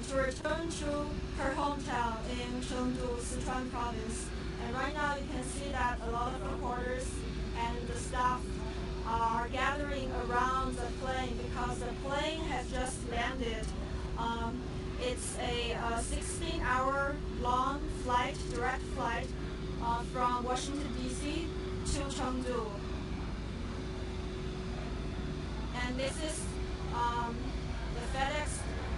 to return to her hometown in Chengdu, Sichuan province. And right now you can see that a lot of reporters and the staff are gathering around the plane because the plane has just landed. It's a 16-hour long flight, direct flight from Washington, D.C. to Chengdu. And this is the FedEx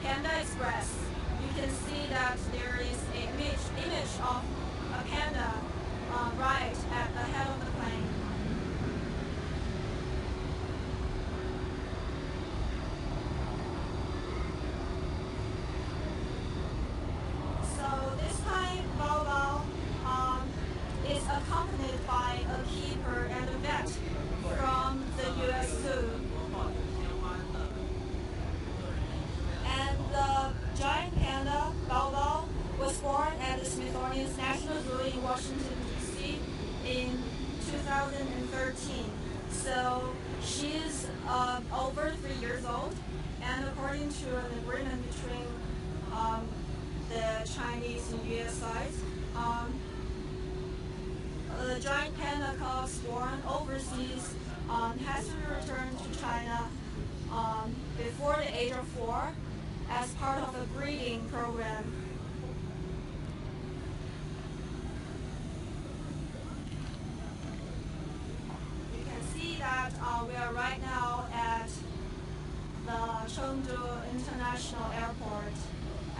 Panda Express. You can see that there is an image of a panda right at the head of the plane. So this time, Bao Bao is accompanied by a keeper and a vet from the U.S. Zoo. And the giant panda, Bao Bao, was born at the Smithsonian's National Zoo in Washington, D.C. in 2013. So she's over 3 years old, and according to an agreement between the Chinese and U.S. sides, the giant panda cubs born overseas has to be returned to China before the age of 4 as part of a breeding program. You can see that we are right now at the Chengdu International Airport,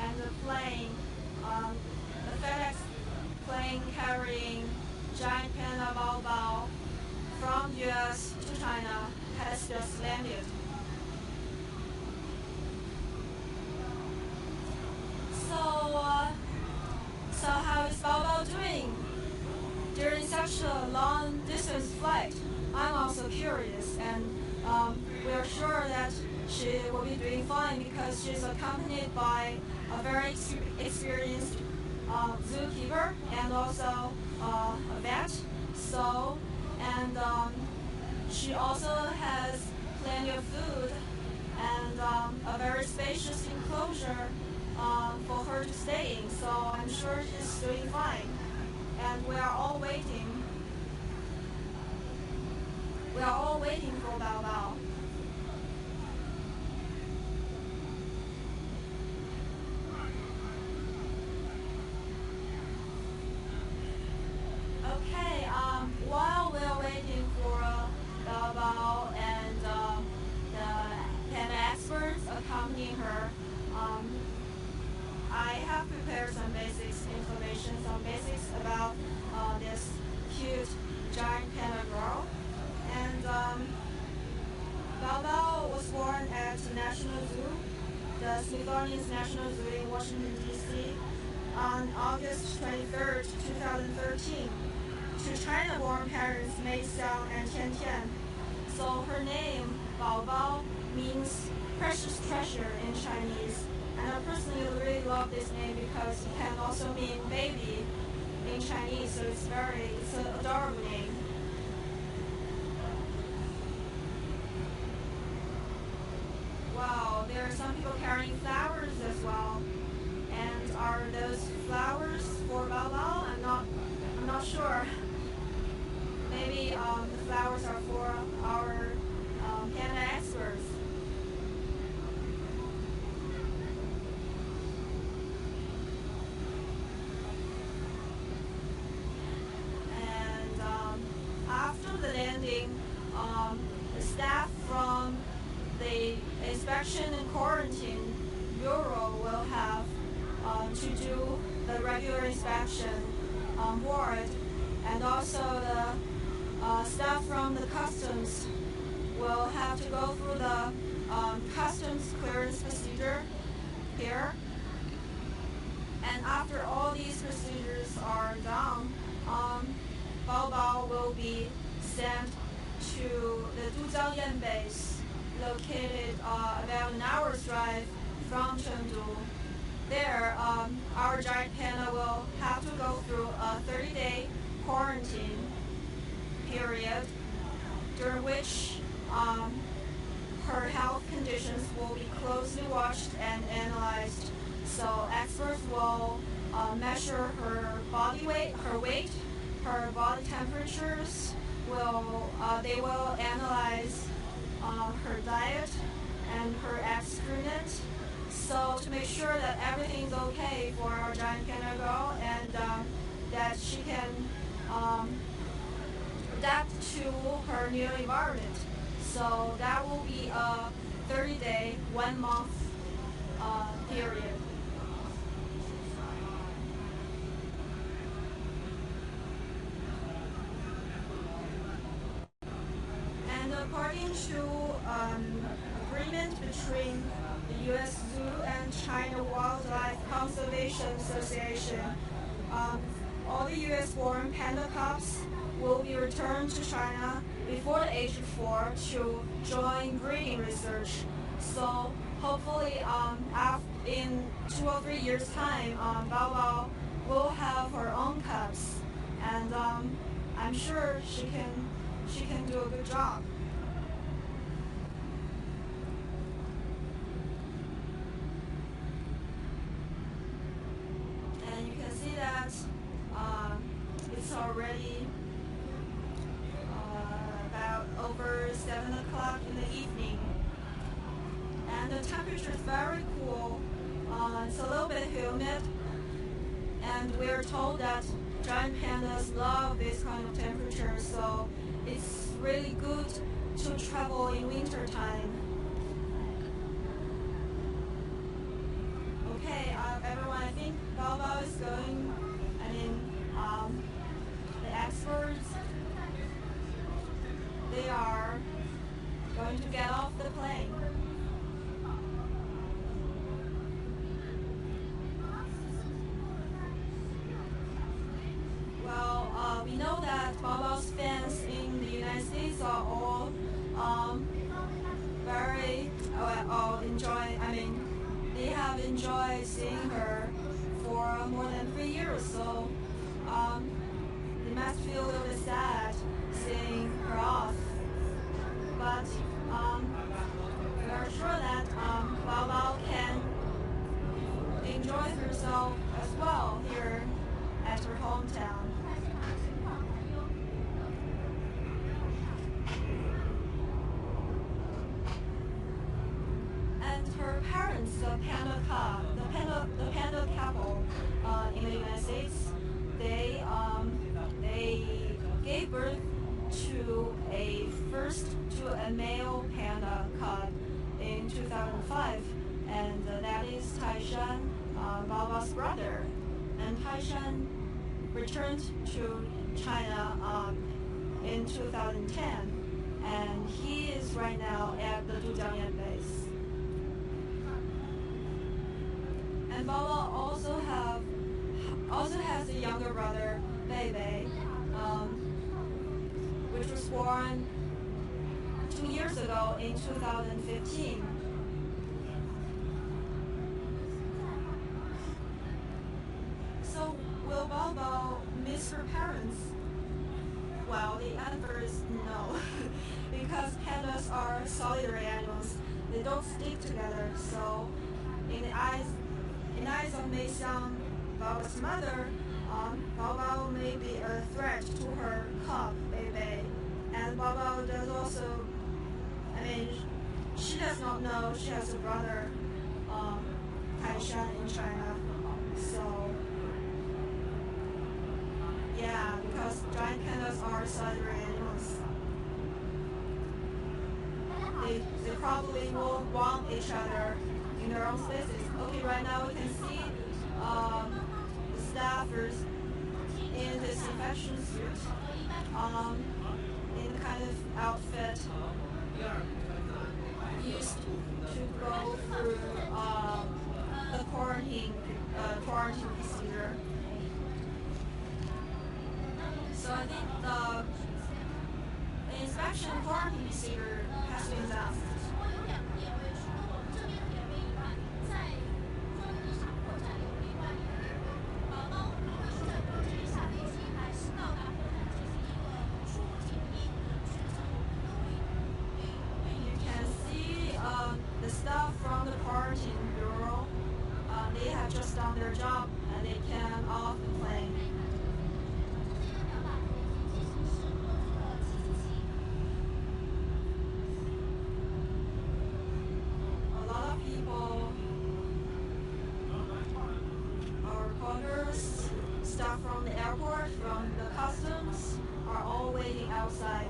and the plane, the FedEx plane carrying giant panda Bao Bao from US to China has just landed. So how is Bao Bao doing during such a long distance flight? I'm also curious, and we are sure that she will be doing fine because she's accompanied by a very experienced zookeeper and also a vet. She also has plenty of food and a very spacious enclosure for her to stay in. So I'm sure she's doing fine. And we are all waiting. We are all waiting for Bao Bao. Okay, while we are waiting for Bao Bao and the panda experts accompanying her, I have prepared some basics about this cute giant panda girl. And Bao Bao was born at the National Zoo, the Smithsonian's National Zoo in Washington, D.C. on August 23rd, 2013, to China-born parents Mei Xiang and Tian Tian. So her name, Bao Bao, means precious treasure in Chinese. And I personally really love this name because it can also mean baby in Chinese, so it's an adorable name. Wow, there are some people carrying flowers as well. And are those flowers for Bao Bao? I'm not sure. Maybe the flowers are for our panda experts. And after the landing, the staff from the Inspection and Quarantine Bureau will have to do the regular inspection on board, and also the staff from the customs will have to go through the customs clearance procedure here. And after all these procedures are done, Bao Bao will be sent to the Duzhangyan base, located about an hour's drive from Chengdu. There, our giant panda will have to go through a 30-day quarantine period, during which her health conditions will be closely watched and analyzed So experts will measure her body weight, her weight, her body temperatures. They will analyze her diet and her excrement. So to make sure that everything's okay for our giant panda girl and that she can um, adapt to her new environment. So that will be a 30-day, 1 month period. And according to agreement between the U.S. Zoo and China Wildlife Conservation Association, um, all the U.S.-born panda cubs will be returned to China before the age of 4 to join breeding research. So hopefully, in 2 or 3 years' time, Bao Bao will have her own cubs, and I'm sure she can do a good job. And you can see that it's already about over 7 o'clock in the evening. And the temperature is very cool. It's a little bit humid. And we're told that giant pandas love this kind of temperature, so it's really good to travel in winter time. Okay, everyone, I think Bao Bao is going, the experts, they are going to get off the plane. Well, we know that Bao Bao's fans in the United States are all very they have enjoyed seeing her for more than 3 years. So they must feel a little bit sad seeing her off. But we are sure that Bao Bao can enjoy herself as well here at her hometown. And her parents, the panda couple in the United States, they gave birth to a male panda cub in 2005, and that is Taishan, Bao Bao's brother. And Taishan returned to China in 2010, and he is right now at the Dujiangyan base. And Bao Bao also has a younger brother, Bei Bei, which was born 2 years ago in 2015. So will Bao Bao miss her parents? Well, the answer is no, because pandas are solitary animals. They don't stick together. So, in the eyes of Mei Xiang, Bao Bao's mother, Bao Bao may be a threat to her cub, Bei Bei. And Bao Bao does also, she does not know she has a brother, Taishan, in China. So, yeah, because giant pandas are solitary animals. They probably won't want each other in their own spaces. Okay, right now we can see the staffers in this infection suit, in the kind of outfit used to go through the quarantine procedure. So I think the inspection quarantine procedure has been done. The staff from the quarantine bureau, they have from their job and they can off the plane. A lot of people, our workers, staff from the airport, from the customs, are all waiting outside.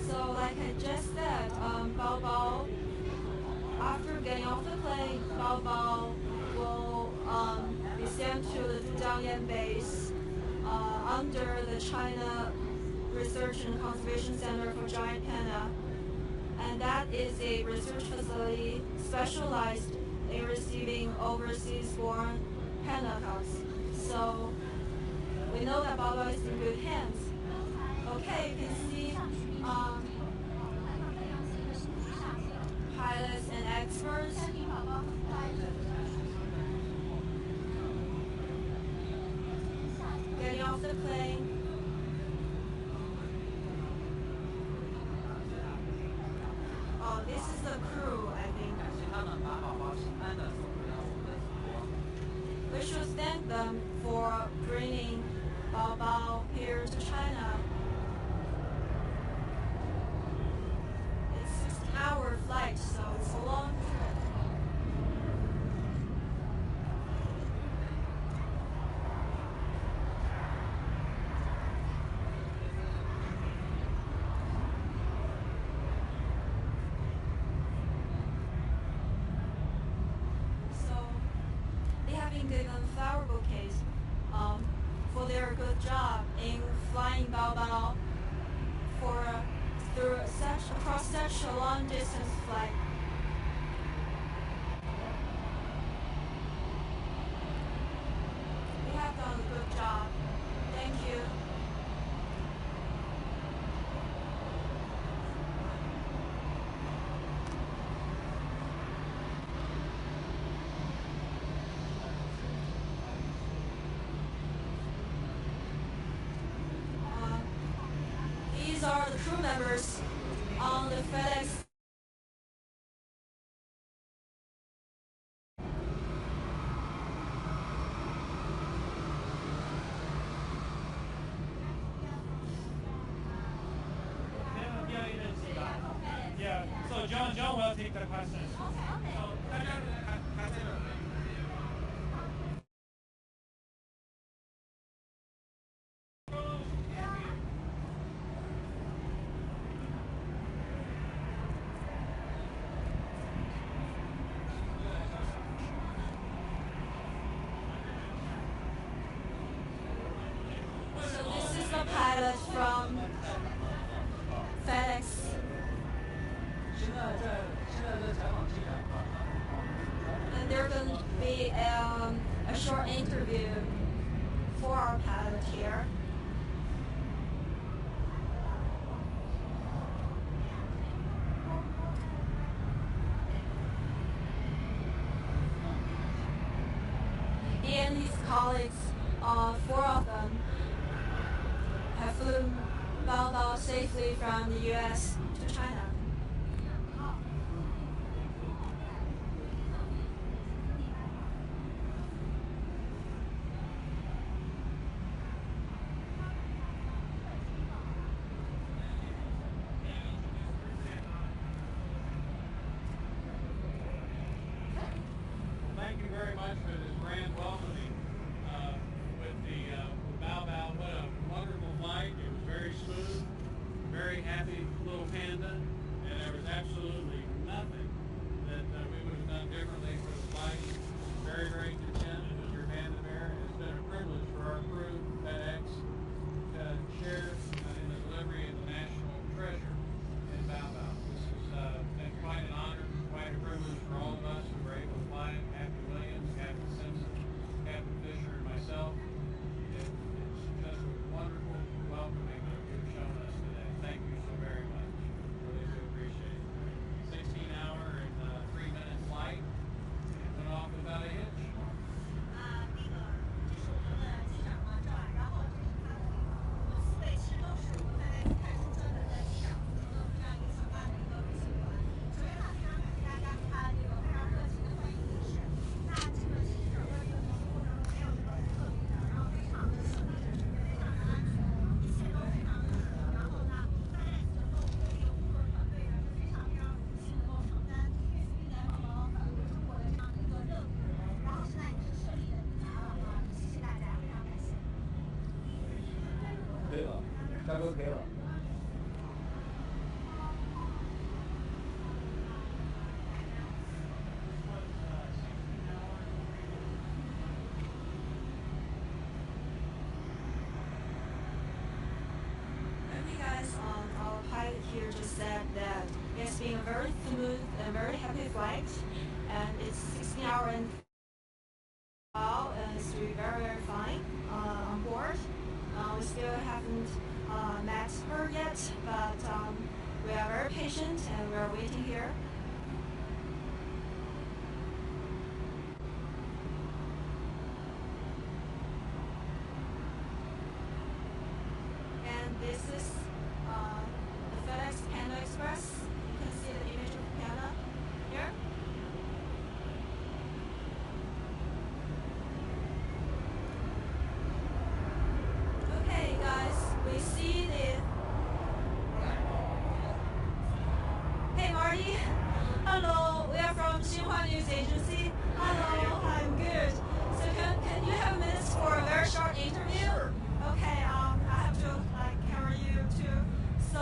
So like I just said, Bao Bao, after getting off the plane, Bao Bao will be sent to the Zhujiang base under the China Research and Conservation Center for Giant Panda. And that is a research facility specialized in receiving overseas-born panda cubs. So we know that Bao Bao is in good hands. Okay, you can see pilots and experts getting off the plane. Oh, this is the crew, I think. We should thank them for bringing Bao Bao here to China. It's 6-hour flight, so it's a long trip. So they have been given flower bouquets for their good job in flying Bao Bao across such a long distance flight. They have done a good job. Thank you. These are the crew members on the FedEx. Yeah, so John will take the questions. So this is the pilot from FedEx. And there's going to be a short interview for our pilot here. He and his colleagues, 4 of them, have flown Bao Bao safely from the US to China. Thank you very much for this grand welcoming with Bao Bao. What a wonderful flight. It was very smooth, very happy little panda. 大哥可以了。Okay, guys, our pilot here just said that it's been a very smooth and very happy flight, and it's 16 hours and well, and it's doing very, very fine on board. We still haven't met her yet, but we are very patient and we are waiting here. And this is the FedEx Panda Express. You can see the image of Panda here. Okay, guys, we see the. Hey, Marty. Hello, we are from Xinhua News Agency. Hello, I'm good. So can you have minutes for a very short interview? Sure. Okay, I have to camera you too. So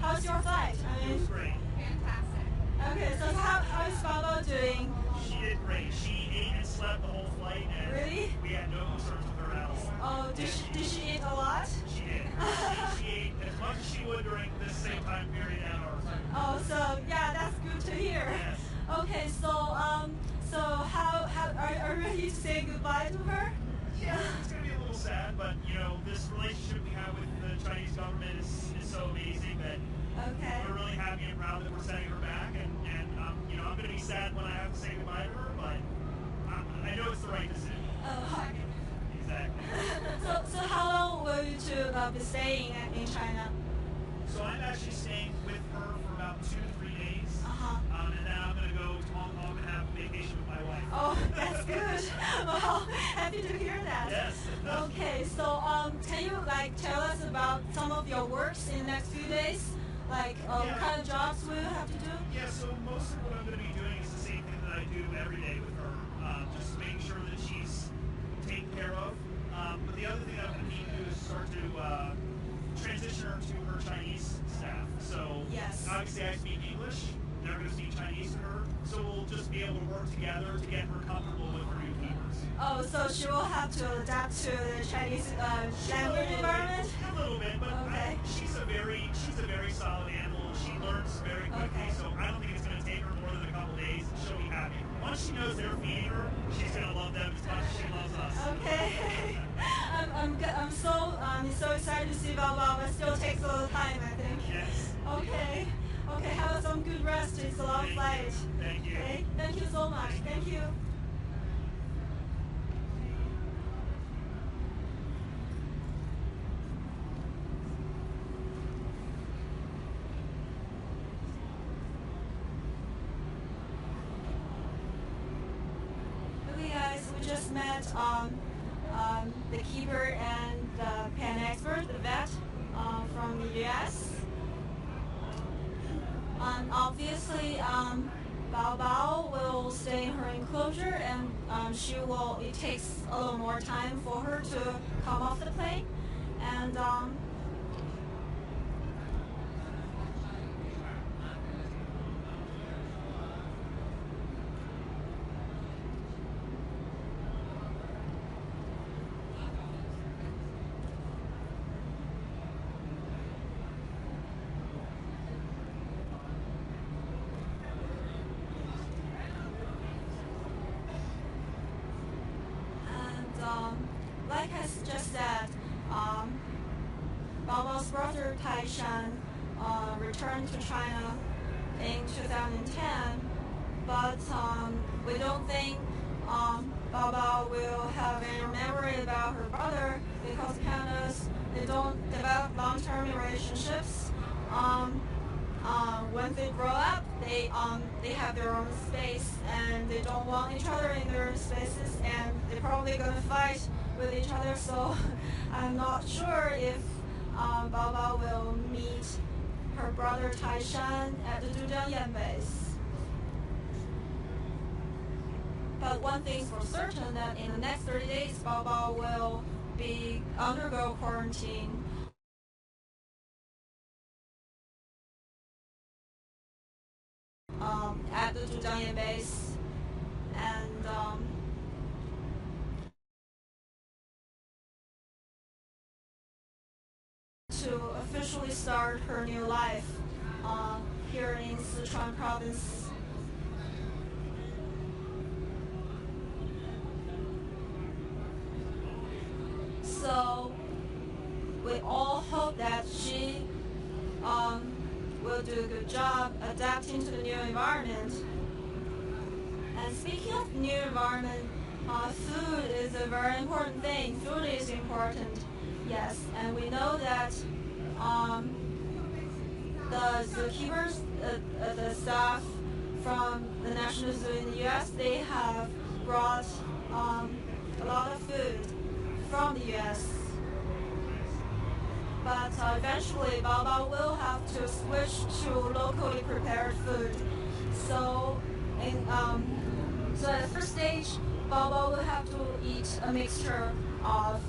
how's your flight? I It mean, was great. Fantastic. okay, so how is Bao Bao doing? She did great. She ate and slept the whole flight, and Really? we had no concerns with her at all. Oh, did she eat a lot? She did. She ate as much as she would during this same time period at ours. Oh, so yeah, that's good to hear. Yes. Okay, so how are you ready to say goodbye to her? Yeah, it's going to be a little sad, but you know, this relationship we have with the Chinese government is so amazing that Okay. we're really happy and proud that we're sending her back, and you know, I'm going to be sad when I have to say goodbye to her, but I know it's the right decision. Oh, Exactly. so how long will you two be staying in China? So I'm actually staying with her for about 2 to 3 days. Uh-huh. And then I'm going to go to Hong Kong and have a vacation with my wife. Oh, that's good. Well, happy to hear that. Yes. Okay, so can you tell us about some of your works in the next few days? What kind of jobs will you have to do? Yeah, so most of what I'm going to be doing is the same thing that I do every day with her. Just making sure that she's taken care of. But the other thing I'm going to need to do is start to transition her to her Chinese staff. So Yes. obviously I speak English. They're going to speak Chinese to her. So we'll just be able to work together to get her comfortable with her new keywords. Oh, so she will have to adapt to the Chinese language environment? A little bit, but Okay. she's a very solid animal. She learns very quickly, Okay. so I don't think it's going to take her more than a couple days. She'll be happy. Once she knows they're feeding her, she's going to love them as much as she loves us. Okay. I'm so excited to see Bao Bao, but still takes a little time, I think. Yes. Okay. Okay, have some good rest. It's a long flight. Thank you. Okay. Thank you so much. Thank you. Okay, guys, we just met the keeper and the pen expert, the vet from the U.S. Obviously, Bao Bao will stay in her enclosure, and it takes a little more time for her to come off the plane. And like I just said, Bao Bao's brother Taishan returned to China in 2010, but we don't think Bao Bao will have any memory about her brother because pandas, they don't develop long-term relationships. When they grow up, they have their own space and they don't want each other in their spaces, and they're probably gonna fight with each other. So I'm not sure if Bao Bao will meet her brother Taishan at the Dujiangyan base. But one thing's for certain, that in the next 30 days, Bao Bao will be undergo quarantine at the Zhujiang base, and to officially start her new life here in Sichuan province. So we all hope that she will do a good job adapting to the new environment. And speaking of new environment, food is a very important thing. Food is important, yes. And we know that the zookeepers, the staff from the National Zoo in the U.S., they have brought a lot of food from the U.S. But eventually, Bao Bao will have to switch to locally prepared food. So, so at the first stage, Bao Bao will have to eat a mixture of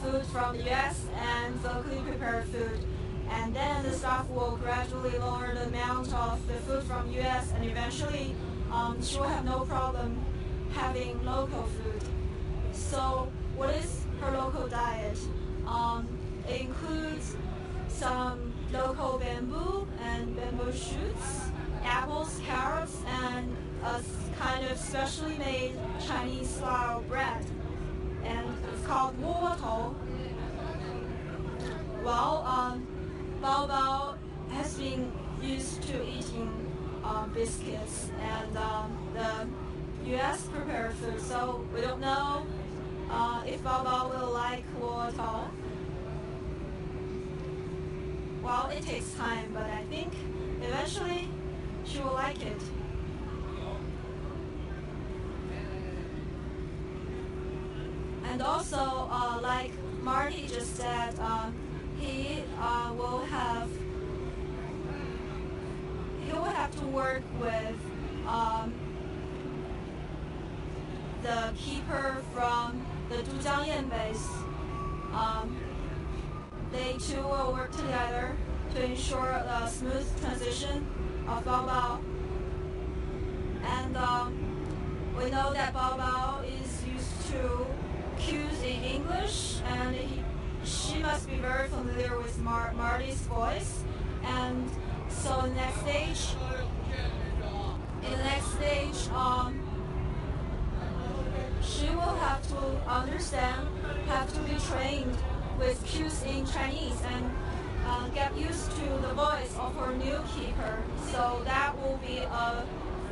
food from the U.S. and locally prepared food. And then the staff will gradually lower the amount of the food from U.S. and eventually she will have no problem having local food. So what is her local diet? It includes some local bamboo and bamboo shoots, apples, carrots, and a kind of specially made Chinese-style bread. And it's called Wo. Well, Bao Bao has been used to eating biscuits and the U.S. prepared food, so we don't know if Bao Bao will like Wo. Well, it takes time, but I think eventually she will like it. And also, like Marty just said, he will have to work with the keeper from the Zhujiang base. They two will work together to ensure a smooth transition of Bao Bao. And we know that Bao Bao is used to cues in English, and she must be very familiar with Marty's voice. And so in the next stage, she will have to understand, have to be trained with cues in Chinese and get used to the voice of her new keeper. So that will be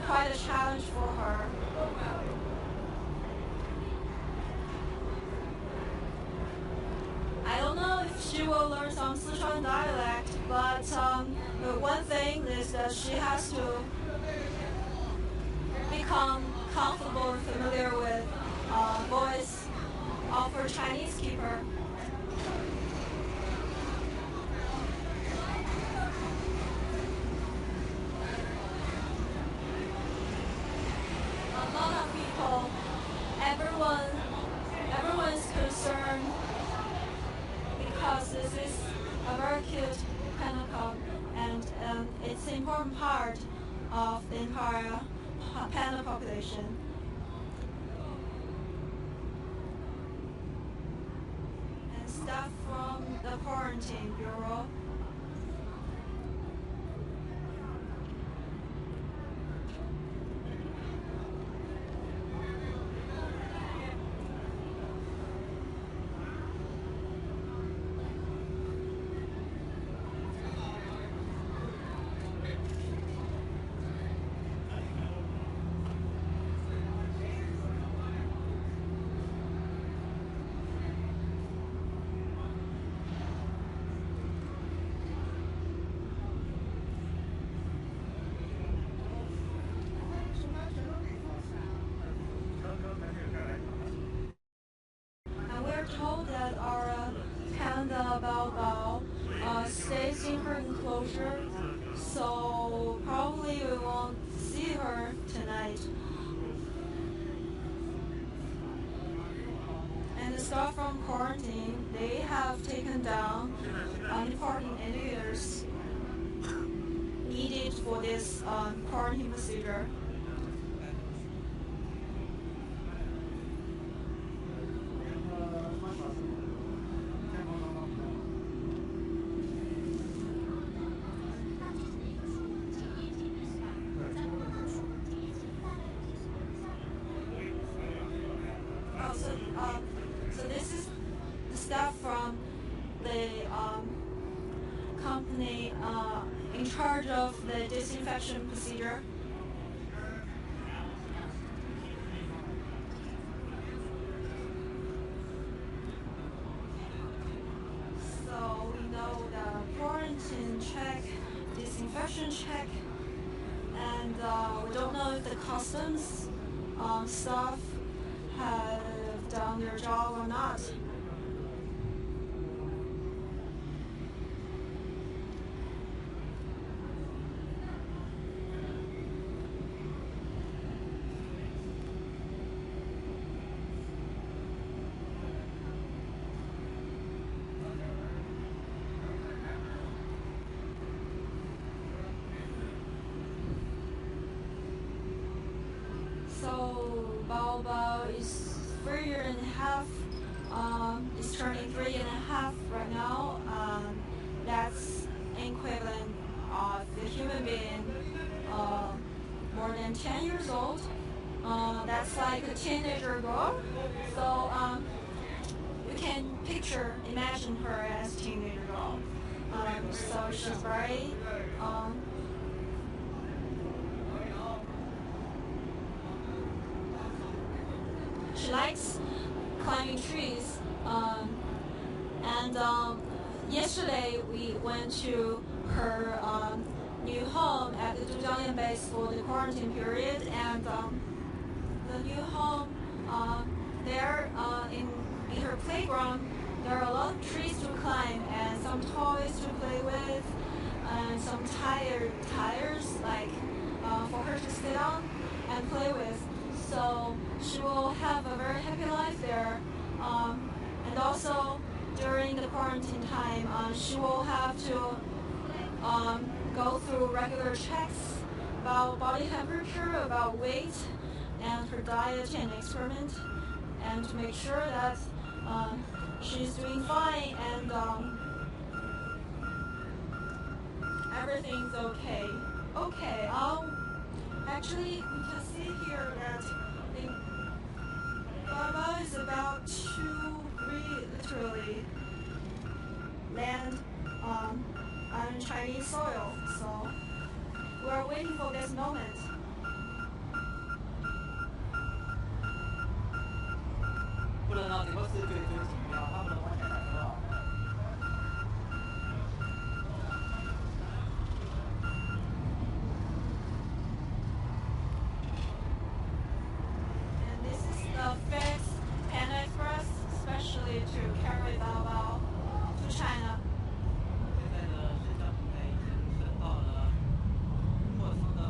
quite a challenge for her. I don't know if she will learn some Sichuan dialect, but the one thing is that she has to become comfortable and familiar with voice of her Chinese keeper. A lot of people, everyone is concerned because this is a very cute panda, and it's an important part of the entire panda population. And staff from the quarantine bureau. Told that our panda Bao Bao stays in her enclosure, so probably we won't see her tonight. And the staff from quarantine, they have taken down important indicators needed for this quarantine procedure. So this is the staff from the company in charge of the disinfection procedure. So we know the quarantine check, disinfection check, and we don't know if the customs staff have done their job or not. So Bao Bao is 3 years and a half. Is turning 3 and a half right now. That's equivalent of the human being more than 10 years old. That's like a teenager girl. So you can imagine her as teenager girl. So she's very she likes climbing trees. And yesterday we went to her new home at the Zhujiang base for the quarantine period. And the new home there in her playground, there are a lot of trees to climb and some toys to play with and some tires like for her to sit on and play with. So she will have a very happy life there. And also during the quarantine time, she will have to go through regular checks about body temperature, about weight, and her diet and experiment, and to make sure that she's doing fine and everything's okay. Okay, actually we can see here that the Bao Bao is about to literally land on Chinese soil. So we're waiting for this moment. And this is the FedEx Panda Express, especially to carry Bao Bao to China.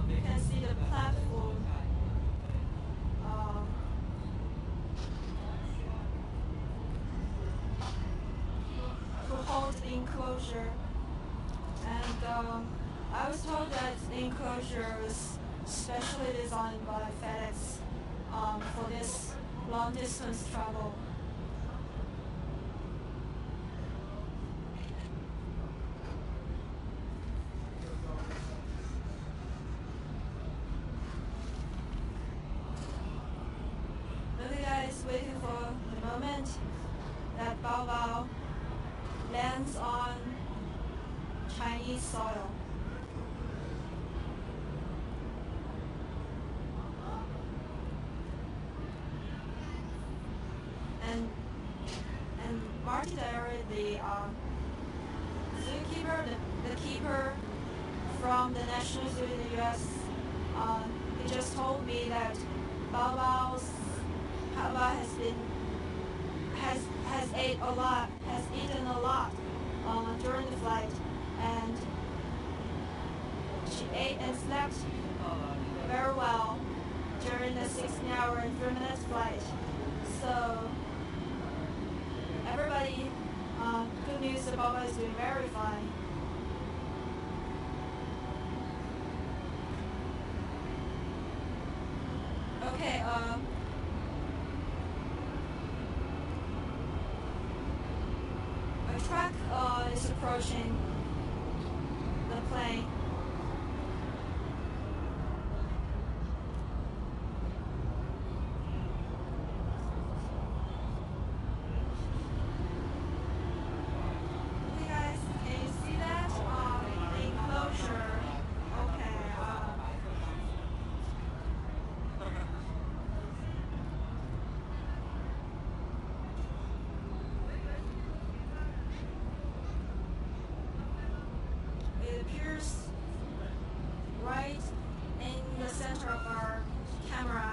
You can see the platform to hold the enclosure. And I was told that the enclosure was specially designed by FedEx for this long distance travel. The guy is waiting for the moment that Bao Bao lands on Chinese soil. And Marty Dairy, the zookeeper, the keeper from the National Zoo in the U.S., he just told me that Bao Bao has eaten a lot during the flight, and she ate and slept very well during the 16-hour and 3 minutes flight. So Bao Bao is doing very fine. Okay, a truck is approaching the plane. Hey guys, can you see that? The enclosure. Okay, it appears right in the center of our camera.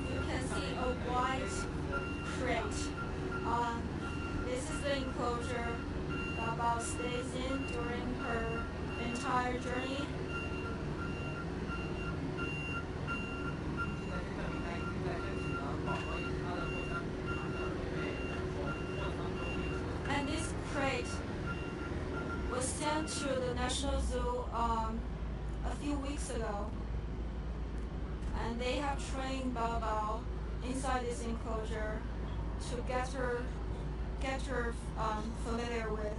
You can see a white crate. This is the enclosure Bao Bao stays in during her entire journey. And this crate was sent to the National Zoo a few weeks ago. And they have trained Bao Bao inside this enclosure to get her familiar with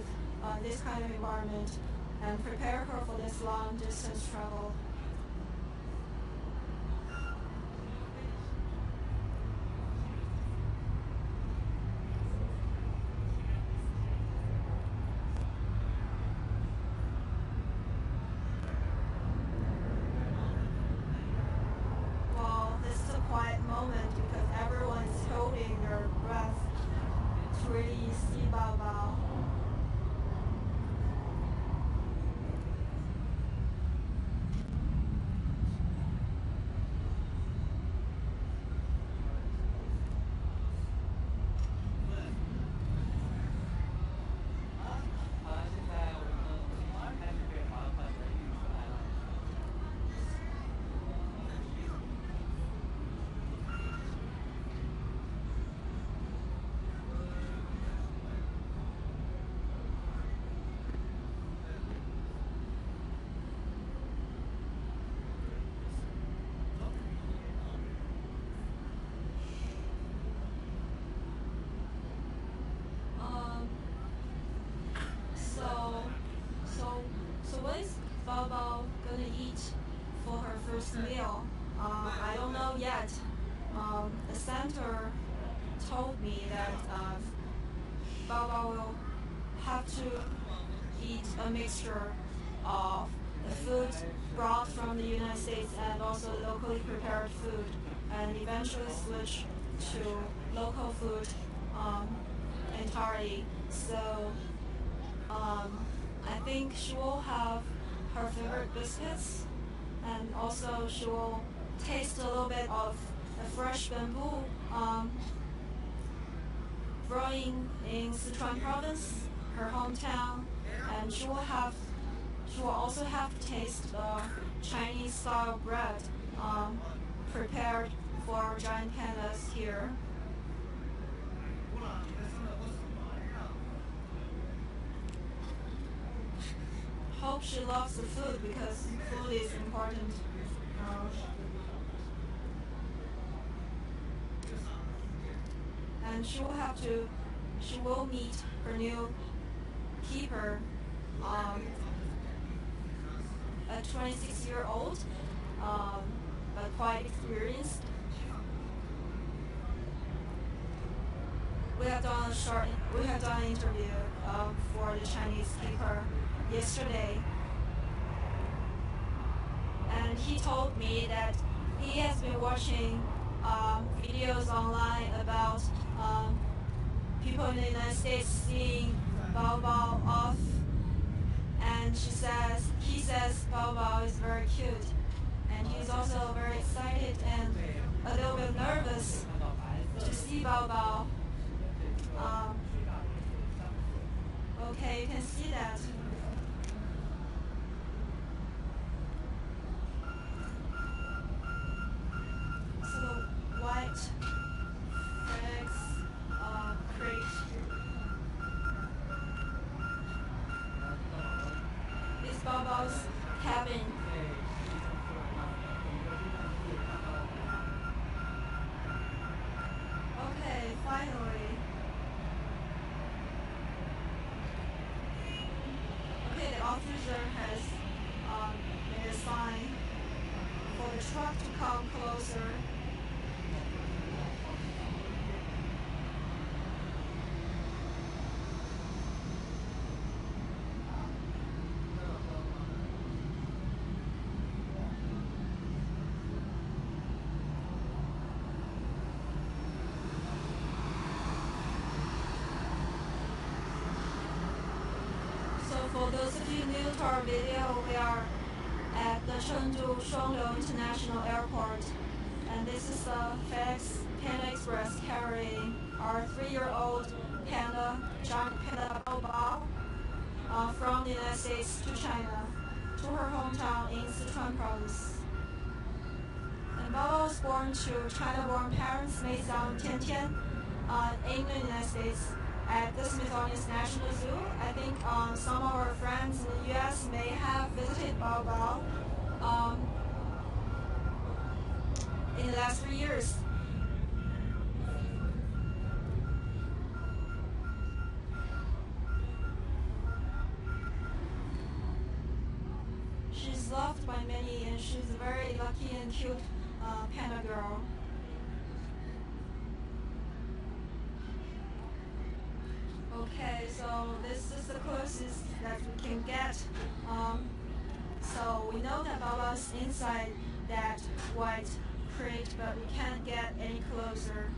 this kind of environment and prepare her for this long distance travel. Well, this is a quiet moment because everyone is holding their breath to really see Bao Bao. So what is Bao Bao gonna eat for her first meal? I don't know yet. The center told me that Bao Bao will have to eat a mixture of the food brought from the United States and also locally prepared food, and eventually switch to local food entirely. So I think she will have her favorite biscuits, and also she will taste a little bit of the fresh bamboo growing in Sichuan province, her hometown, and she will also have to taste the Chinese style bread prepared for our giant pandas here. Hope she loves the food because food is important. And she will meet her new keeper, a 26-year-old, but quite experienced. We have done an interview for the Chinese keeper yesterday, and he told me that he has been watching videos online about people in the United States seeing Bao Bao off, and he says Bao Bao is very cute, and he's also very excited and a little bit nervous to see Bao Bao. Okay, you can see that. Bao Bao's cabin. Okay, finally. Okay, the officer has made a sign for the truck to come closer. So for those of you new to our video, we are at the Chengdu International Airport, and this is the FedEx Panda Express carrying our 3-year-old panda, giant panda Bao Bao, from the United States to China, to her hometown in Sichuan province. And Bao Bao was born to China-born parents Meizang Tiantian in the United States at the Smithsonian National Zoo. I think some of our friends in the U.S. may have visited Bao Bao in the last 3 years. She's loved by many, and she's a very lucky and cute panda girl. Okay, so this is the closest that we can get. So we know that Bao Bao's inside that white crate, but we can't get any closer.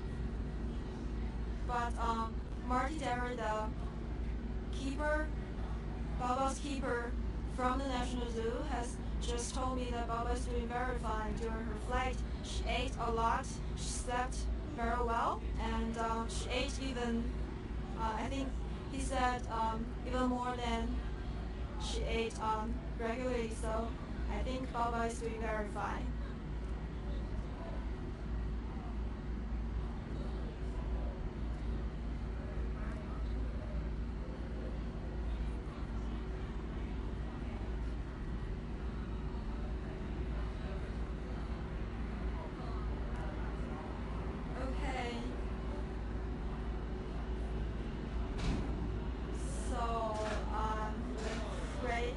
But Marty Derry, the keeper, Bao Bao's keeper from the National Zoo, has just told me that Bao Bao is doing very fine during her flight. She ate a lot, she slept very well, and she ate even, I think he said, even more than she ate regularly, so I think Bao Bao is doing very fine. Okay. So, great.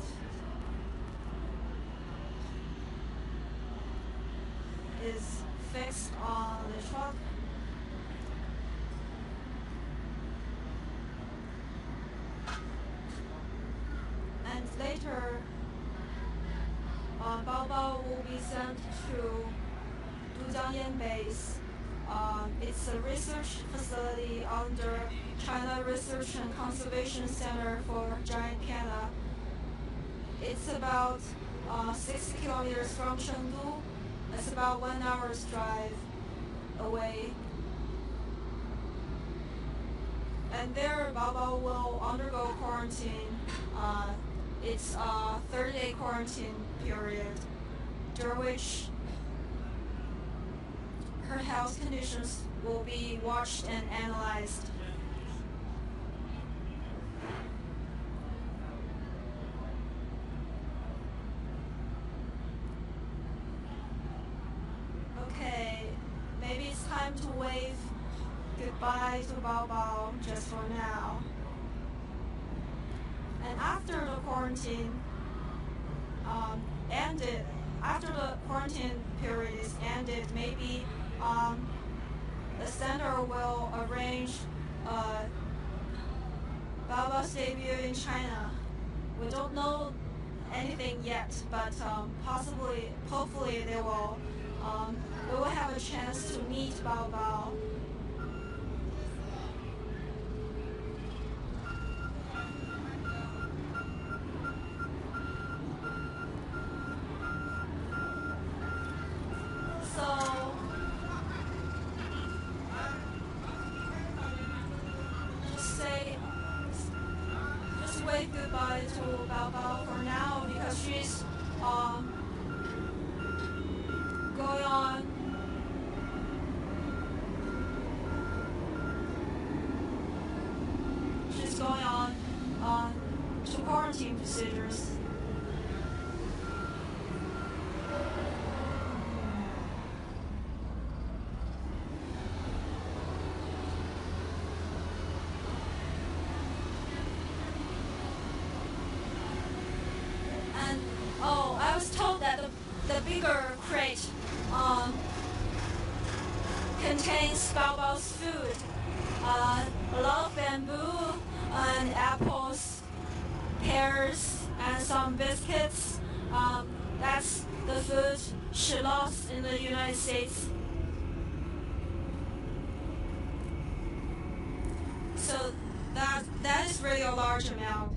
Is fixed on the truck. And later, Bao Bao will be sent to Dujiangyan base. It's a research facility under China Research and Conservation Center for Giant Panda. It's about 60 kilometers from Chengdu. It's about 1 hour's drive away. And there, Bao Bao will undergo quarantine. It's a 30-day quarantine period, during which her health conditions will be watched and analyzed. Okay, maybe it's time to wave goodbye to Bao Bao just for now. And after the quarantine ended, after the quarantine period is ended, maybe the center will arrange Bao Bao's debut in China. We don't know anything yet, but possibly, hopefully, we will have a chance to meet Bao Bao. So, just wave goodbye to Bao Bao for now, because she's going on to quarantine procedures. bigger crate contains Bao Bao's food. A lot of bamboo and apples, pears, and some biscuits. That's the food she lost in the United States. So that is really a large amount.